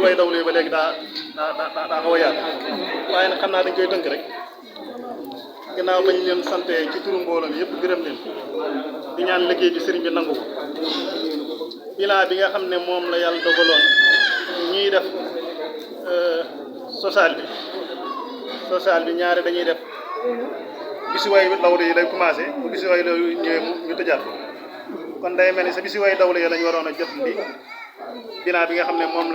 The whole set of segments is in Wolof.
way dawlu ba léegi daa xaw a yaatu waaye nag xam naa dañ koy tënk rek ginnaaw bañ leen sante ci turu mbooloo mi yëpp gërëm leen di ñaan liggéey bi sëriñ bi nangu ko bilan bi nga xam ne moom la yàlla dogaloon ñuy def social bi ñaare dañuy def bisi way dawlu yi day commencé bu bisi way dawlu yi ñëwee ñu tëjaat ko kon day mel ni sa bisi way dawlu yi lañ waroon a jot li bilan bi nga xam ne moom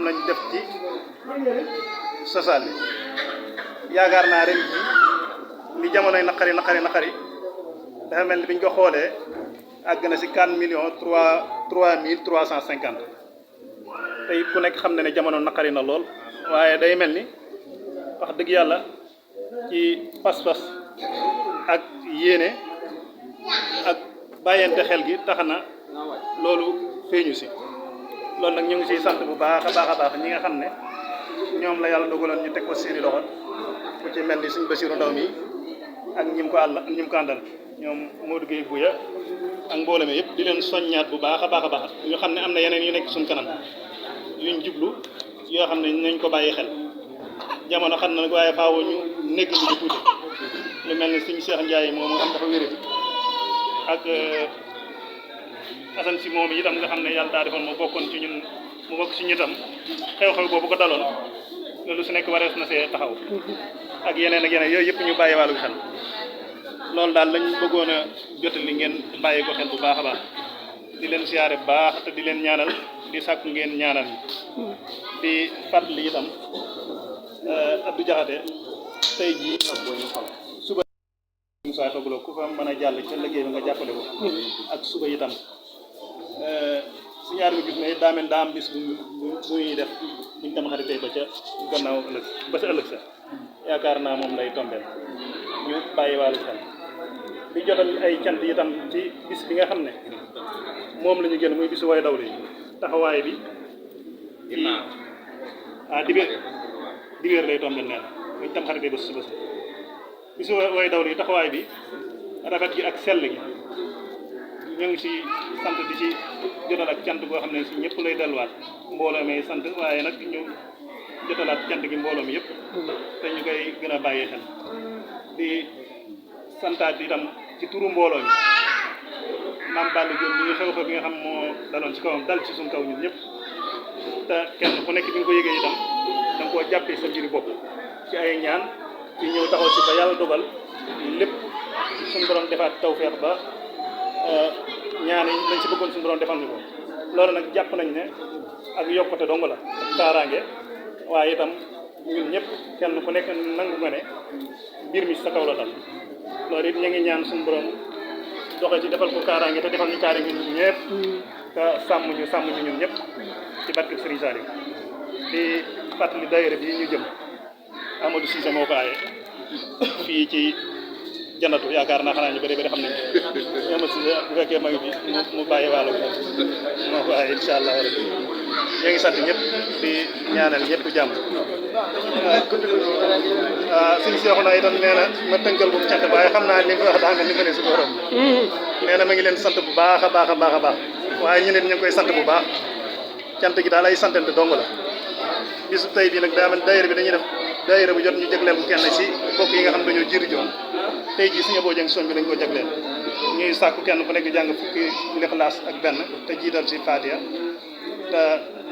lañ def ci social bi yaakaar naa ren ji li jamonoy naqari dafa mel ni biñ ko xoolee àgg na si 4 millions 3,350 te it ku nekk xam na ne jamono naqari na lool waaye day mel ni wax dëgg yàlla ci pas-pas ak yéene ak bàyyante xel gi tax na loolu feeñu si loolu nag ñu ngi siy sant bu baax a baax ñi nga xam ne ñoom la yàlla dogaloon ñu teg ko seeni loxo ku ci mel ni suñ Basiru Ndaw mi ak ñim ko àndal ñoom Modou Gueye Bouya ak mbooloo mi yëpp di leen soññaat bu baax a baax ñu xam ne am na yeneen yu nekk suñ kanam yuñ jublu yoo xam ne nañ ko bàyyi xel jamono xam na nag waaye faaw ñu nekk lu tuuti lu mel ni suñ Cheikh Ndiaye moom nga xam dafa wérati ak Assane si moom itam nga xam ne yàlla daa defoon mu bokkoon ci ñun mu bokk ci ñu itam xew-xew boobu ko daloon loolu su nekk warees na see taxaw ak yeneen yooyu yëpp ñu bàyyi wàllu xel loolu daal lañ bëggoon a jotali ngeen bàyyi ko xel bu baax a baax di leen siyaare bu baax te di leen ñaanal di sàkku ngeen ñaanal di fàttali itam Abdou Diakhaté tey jii suba Moussa Faglo ku fa mën a jàll ca liggéey bi nga jàppale ko ak suba itam si ñaar mi gis ne daa mel daa am bis bu ñuy def buñ tam xarit tey ba ca gannaaw ëllëg ba sa ëllëg sa yaakaar naa moom lay tombeel ñu bàyyi wàllu xel di jotal ay cant itam ci bis bi nga xam ne moom la ñu génn muy bisu way dawlu yi taxawaay bi dibéer lay tombeel nee na buñ tam xarit ba suba si bisu way dawlu yi taxawaay bi rafet gi ak sell gi ñu ngi si sant di ci jotal ak cant boo xam ne si ñëpp lay delluwaat mbooloo mi sant waaye nag ñu jotalaat cant gi mbooloo mi yëpp te ñu koy gën a bàyyi xel di santaat itam ci turu mbooloo mi maam Balla Diop bi xew-xew bi nga xam moo daloon ci kawam dal ci suñ kaw ñun ñëpp te kenn ku nekk bi nga ko yëgee itam da nga koo jàppee sa mbiri bopp ci ay ñaan ci ñëw taxaw si ba yàlla dogal lépp suñu borom defaat tawfeex ba ñaan yi lañ si bëggoon suñu borom defal ñu ko loolu nag jàpp nañ ne ak yokkute dong la ak kaaraange waaye itam ñun ñëpp kenn ku nekk nangu nga ne mbir mi sa kaw la dal loolu it ñu ngi ñaan suñu borom doxee ci defal ko kaaraange te defal ñu kaaraange ñun ñëpp te sàmm ñu ñun ñëpp ci barke Serigne Saliou di fàttali daayira bi ñu jëm Amadou Cissé moo ko aaye fii ci Jannatu yaakaar naa xanaa ñu bëri xam nañ Amadou Cissé bu fekkee ma ngi fi mu bàyyi wàllu moo ko aaye incha allah rabbi ñu ngi sant ñëpp di ñaanal ñëpp jàmm suñu seexu na itam nee na ma tënkal bu cant waaye xam naa li nga wax daa nga ni ma ne su borom nee na ma ngi leen sant bu baax a baax waaye ñu nit ñu ngi koy sant bu baax cant gi daal ay santante dong la bisu tey bi nag daa mel daayira bi dañuy def daayira bu jot ñu jagleel ko kenn ci bokk yi nga xam dañoo jiitu joon tey jii suñu boo jëng soñ bi dañ ko jagleel ñuy sàkku kenn ku nekk jàng fukki lixlaas ak benn te jiital ci Fatiha te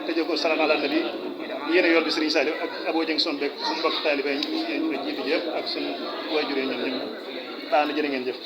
tëjee ko salaatu ala nabi yéen a yor bi Serigne Saliou ak Abo Dieng son beeg suñu mbokk taalibe yi ñu jiitu yëpp ak suñu waajur yi ñoom ñëpp baax na jërë ngeen jëf